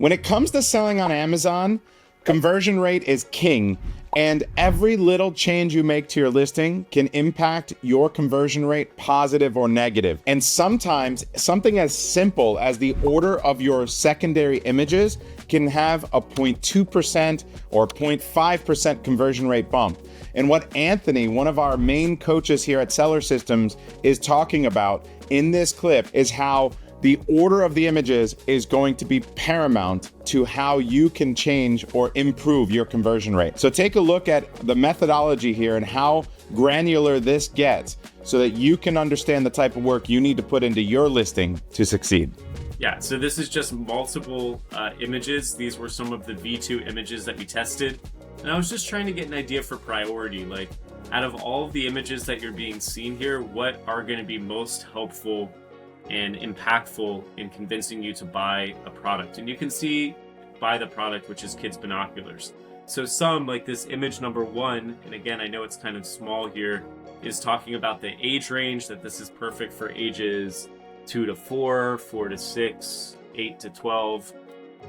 When it comes to selling on Amazon, conversion rate is king, and every little change you make to your listing can impact your conversion rate, positive or negative. And sometimes something as simple as the order of your secondary images can have a 0.2% or 0.5% conversion rate bump. And what Anthony, one of our main coaches here at Seller Systems, is talking about in this clip is how the order of the images is going to be paramount to how you can change or improve your conversion rate. So take a look at the methodology here and how granular this gets so that you can understand the type of work you need to put into your listing to succeed. Yeah, so this is just multiple images. These were some of the V2 images that we tested. And I was just trying to get an idea for priority. Like, out of all of the images that you're being seen here, what are going to be most helpful and impactful in convincing you to buy a product? And you can see buy the product, which is kids binoculars. So some, like this image number 1, and again, I know it's kind of small here, is talking about the age range, that this is perfect for ages 2 to 4, 4 to 6, 8 to 12.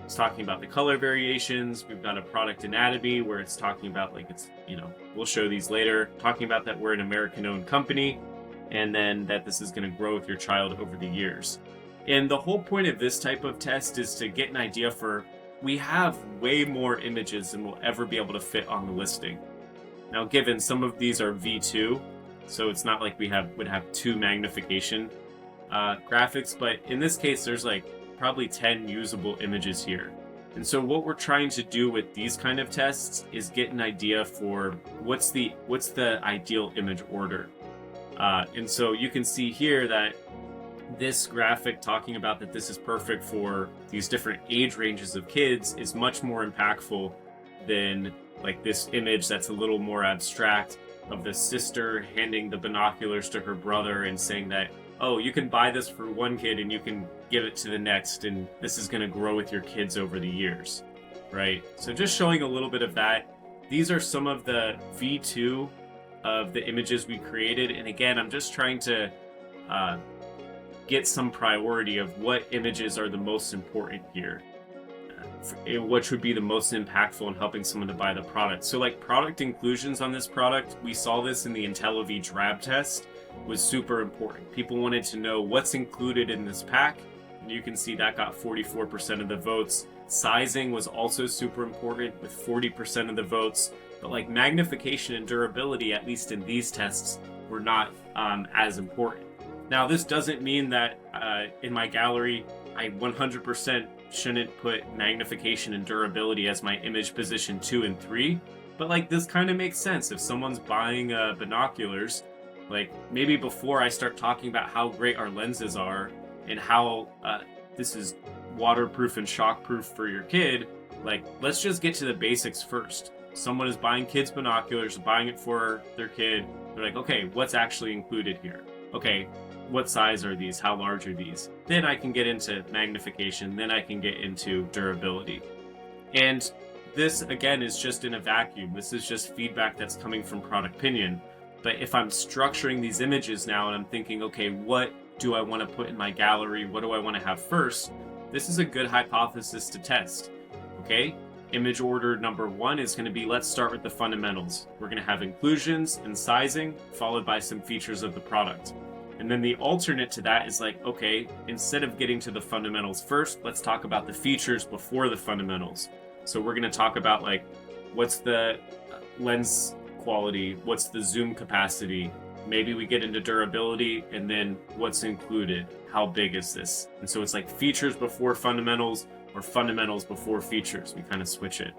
It's talking about the color variations. We've got a product anatomy where it's talking about, like, it's, we'll show these later, talking about that we're an American-owned company, and then that this is going to grow with your child over the years. And the whole point of this type of test is to get an idea for, we have way more images than we'll ever be able to fit on the listing. Now, given some of these are V2, so it's not like we would have 2 magnification graphics, but in this case, there's like probably 10 usable images here. And so what we're trying to do with these kind of tests is get an idea for what's the ideal image order. And so you can see here that this graphic talking about that this is perfect for these different age ranges of kids is much more impactful than like this image that's a little more abstract of the sister handing the binoculars to her brother and saying that, oh, you can buy this for one kid and you can give it to the next, and this is going to grow with your kids over the years, right? So just showing a little bit of that. These are some of the V2 of the images we created, and again, I'm just trying to get some priority of what images are the most important here, which would be the most impactful in helping someone to buy the product. So like product inclusions on this product, we saw this in the IntelliV drab test, was super important. People wanted to know what's included in this pack, and you can see that got 44% of the votes. Sizing was also super important with 40% of the votes. But like magnification and durability, at least in these tests, were not as important. Now, this doesn't mean that in my gallery, I 100% shouldn't put magnification and durability as my image position 2 and 3. But like this kind of makes sense. If someone's buying binoculars, like maybe before I start talking about how great our lenses are and how this is waterproof and shockproof for your kid, like let's just get to the basics first. Someone is buying kids binoculars, buying it for their kid. They're like, okay, what's actually included here? Okay, what size are these? How large are these? Then I can get into magnification. Then I can get into durability. And this, again, is just in a vacuum. This is just feedback that's coming from Product Opinion. But if I'm structuring these images now and I'm thinking, okay, what do I want to put in my gallery? What do I want to have first? This is a good hypothesis to test, okay? Image order number 1 is going to be, let's start with the fundamentals. We're going to have inclusions and sizing, followed by some features of the product. And then the alternate to that is like, okay, instead of getting to the fundamentals first, let's talk about the features before the fundamentals. So we're going to talk about like, what's the lens quality, what's the zoom capacity, maybe we get into durability, and then what's included, how big is this? And so it's like features before fundamentals, or fundamentals before features. We kind of switch it.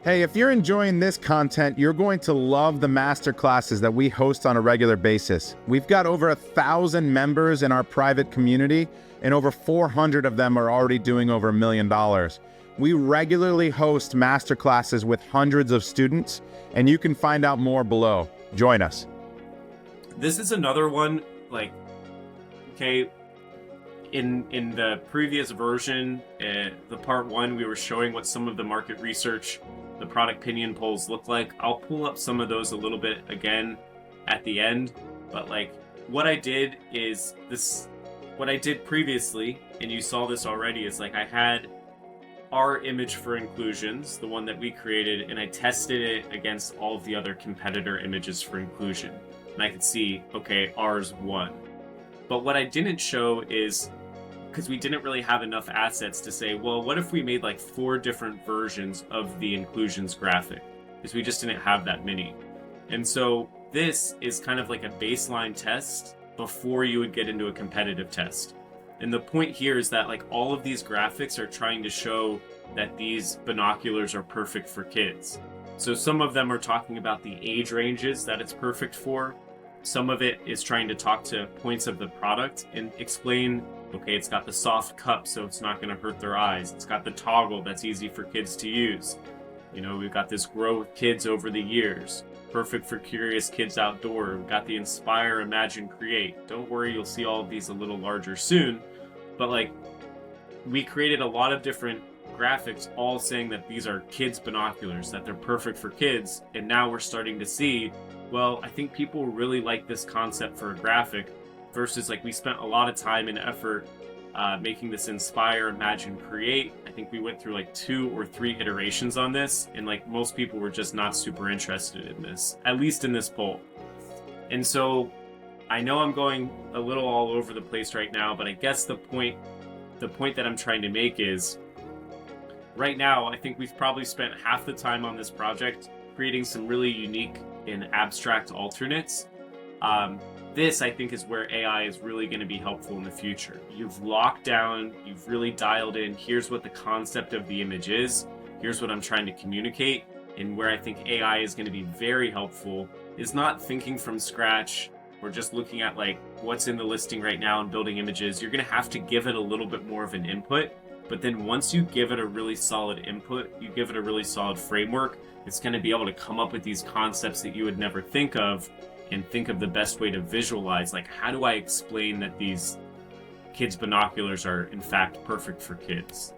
Hey, if you're enjoying this content, you're going to love the masterclasses that we host on a regular basis. We've got over 1,000 members in our private community, and over 400 of them are already doing over $1 million. We regularly host masterclasses with hundreds of students, and you can find out more below. Join us. This is another one, like, okay, in the previous version, the part 1, we were showing what some of the market research, the product opinion polls look like. I'll pull up some of those a little bit again at the end, but like what I did is this, what I did previously, and you saw this already, is like I had our image for inclusions, the one that we created, and I tested it against all of the other competitor images for inclusion. And I could see, okay, ours won. But what I didn't show is, because we didn't really have enough assets to say, well, what if we made like 4 different versions of the inclusions graphic? Because we just didn't have that many. And so this is kind of like a baseline test before you would get into a competitive test. And the point here is that like all of these graphics are trying to show that these binoculars are perfect for kids. So some of them are talking about the age ranges that it's perfect for. Some of it is trying to talk to points of the product and explain, okay, it's got the soft cup so it's not going to hurt their eyes. It's got the toggle that's easy for kids to use. You know, we've got this grow with kids over the years. Perfect for curious kids outdoor. We've got the inspire, imagine, create. Don't worry, you'll see all of these a little larger soon. But like, we created a lot of different graphics all saying that these are kids binoculars, that they're perfect for kids. And now we're starting to see, well, I think people really like this concept for a graphic versus like we spent a lot of time and effort making this inspire, imagine, create. I think we went through like 2 or 3 iterations on this, and like most people were just not super interested in this, at least in this poll. And so I know I'm going a little all over the place right now, but I guess the point that I'm trying to make is right now, I think we've probably spent half the time on this project creating some really unique and abstract alternates. This, I think, is where AI is really going to be helpful in the future. You've locked down, you've really dialed in, here's what the concept of the image is, here's what I'm trying to communicate, and where I think AI is going to be very helpful is not thinking from scratch or just looking at like what's in the listing right now and building images. You're going to have to give it a little bit more of an input, but then once you give it a really solid input, you give it a really solid framework, it's going to be able to come up with these concepts that you would never think of, and think of the best way to visualize, like, how do I explain that these kids binoculars are in fact perfect for kids?